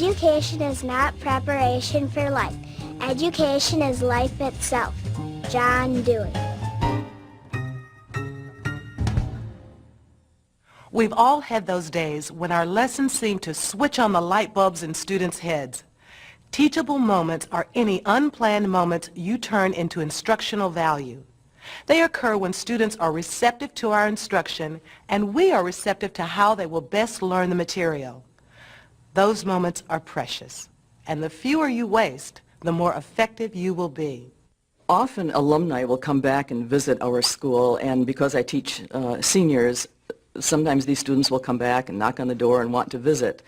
Education is not preparation for life. Education is life itself. John Dewey. We've all had those days when our lessons seem to switch on the light bulbs in students' heads. Teachable moments are any unplanned moments you turn into instructional value. They occur when students are receptive to our instruction and we are receptive to how they will best learn the material. Those moments are precious, and the fewer you waste, the more effective you will be. Often alumni will come back and visit our school, and because I teach seniors, sometimes these students will come back and knock on the door and want to visit.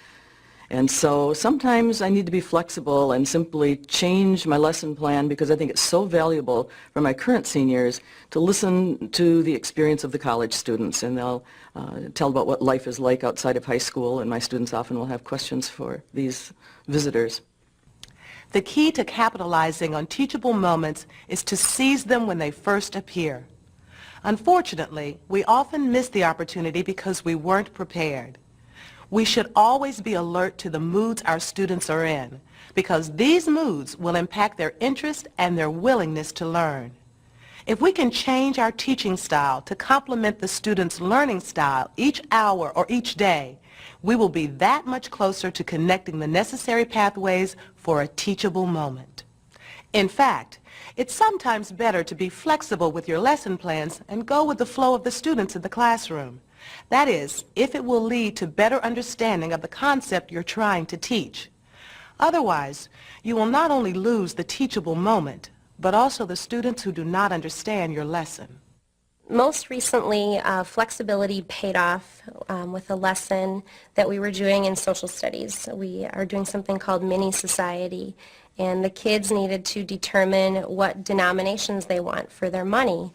And so sometimes I need to be flexible and simply change my lesson plan because I think it's so valuable for my current seniors to listen to the experience of the college students, and they'll tell about what life is like outside of high school, and my students often will have questions for these visitors. The key to capitalizing on teachable moments is to seize them when they first appear. Unfortunately, we often miss the opportunity because we weren't prepared. We should always be alert to the moods our students are in, because these moods will impact their interest and their willingness to learn. If we can change our teaching style to complement the students' learning style each hour or each day, we will be that much closer to connecting the necessary pathways for a teachable moment. In fact, it's sometimes better to be flexible with your lesson plans and go with the flow of the students in the classroom. That is, if it will lead to better understanding of the concept you're trying to teach. Otherwise, you will not only lose the teachable moment, but also the students who do not understand your lesson. Most recently, flexibility paid off with a lesson that we were doing in social studies. We are doing something called Mini Society, and the kids needed to determine what denominations they want for their money.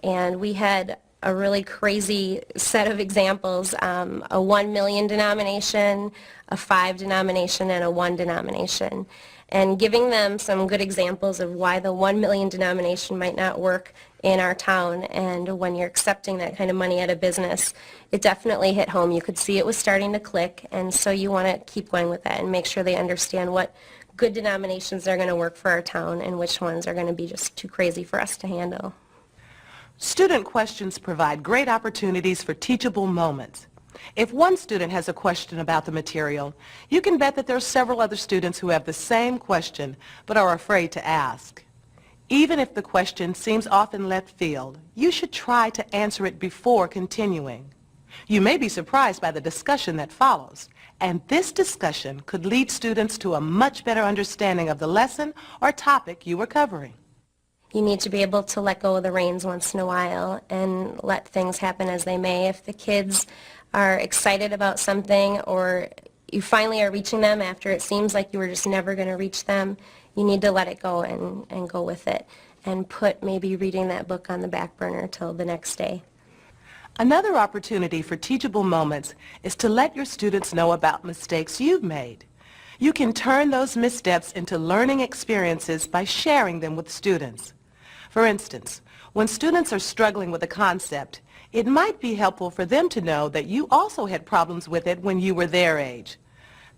And we had a really crazy set of examples, a 1 million denomination, a 5 denomination, and a 1 denomination. And giving them some good examples of why the 1 million denomination might not work in our town, and when you're accepting that kind of money at a business, it definitely hit home. You could see it was starting to click, and so you want to keep going with that and make sure they understand what good denominations are going to work for our town and which ones are going to be just too crazy for us to handle. Student questions provide great opportunities for teachable moments. If one student has a question about the material, you can bet that there are several other students who have the same question but are afraid to ask. Even if the question seems off in left field, you should try to answer it before continuing. You may be surprised by the discussion that follows, and this discussion could lead students to a much better understanding of the lesson or topic you were covering. You need to be able to let go of the reins once in a while and let things happen as they may. If the kids are excited about something, or you finally are reaching them after it seems like you were just never going to reach them, you need to let it go and go with it and put maybe reading that book on the back burner till the next day. Another opportunity for teachable moments is to let your students know about mistakes you've made. You can turn those missteps into learning experiences by sharing them with students. For instance, when students are struggling with a concept, it might be helpful for them to know that you also had problems with it when you were their age.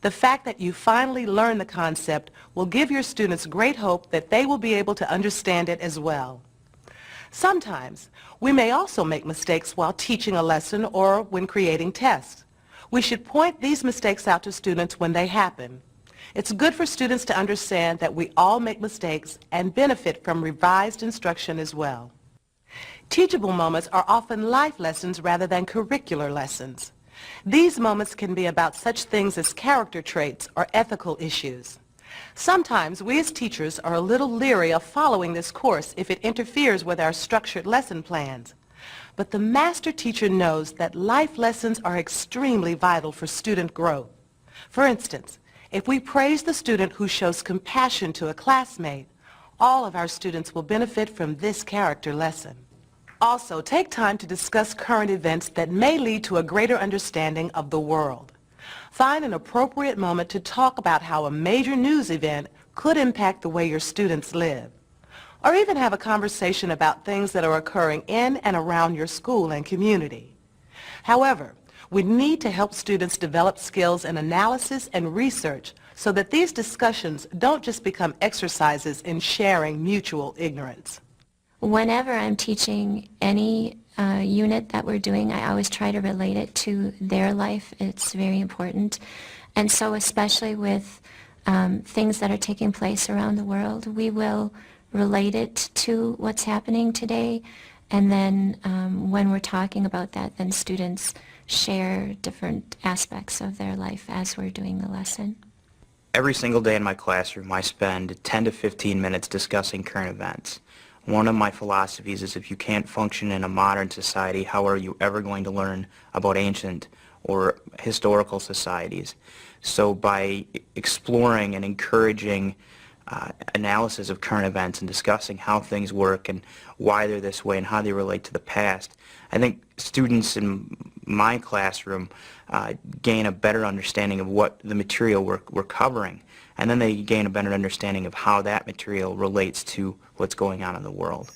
The fact that you finally learned the concept will give your students great hope that they will be able to understand it as well. Sometimes, we may also make mistakes while teaching a lesson or when creating tests. We should point these mistakes out to students when they happen. It's good for students to understand that we all make mistakes and benefit from revised instruction as well. Teachable moments are often life lessons rather than curricular lessons. These moments can be about such things as character traits or ethical issues. Sometimes we as teachers are a little leery of following this course if it interferes with our structured lesson plans. But the master teacher knows that life lessons are extremely vital for student growth. For instance, if we praise the student who shows compassion to a classmate, all of our students will benefit from this character lesson. Also, take time to discuss current events that may lead to a greater understanding of the world. Find an appropriate moment to talk about how a major news event could impact the way your students live. Or even have a conversation about things that are occurring in and around your school and community. However, we need to help students develop skills in analysis and research so that these discussions don't just become exercises in sharing mutual ignorance. Whenever I'm teaching any unit that we're doing, I always try to relate it to their life. It's very important. And so especially with things that are taking place around the world, we will relate it to what's happening today. And then when we're talking about that, then students share different aspects of their life as we're doing the lesson. Every single day in my classroom, I spend 10 to 15 minutes discussing current events. One of my philosophies is if you can't function in a modern society, how are you ever going to learn about ancient or historical societies? So by exploring and encouraging analysis of current events and discussing how things work and why they're this way and how they relate to the past, I think students in my classroom gain a better understanding of what the material we're covering, and then they gain a better understanding of how that material relates to what's going on in the world.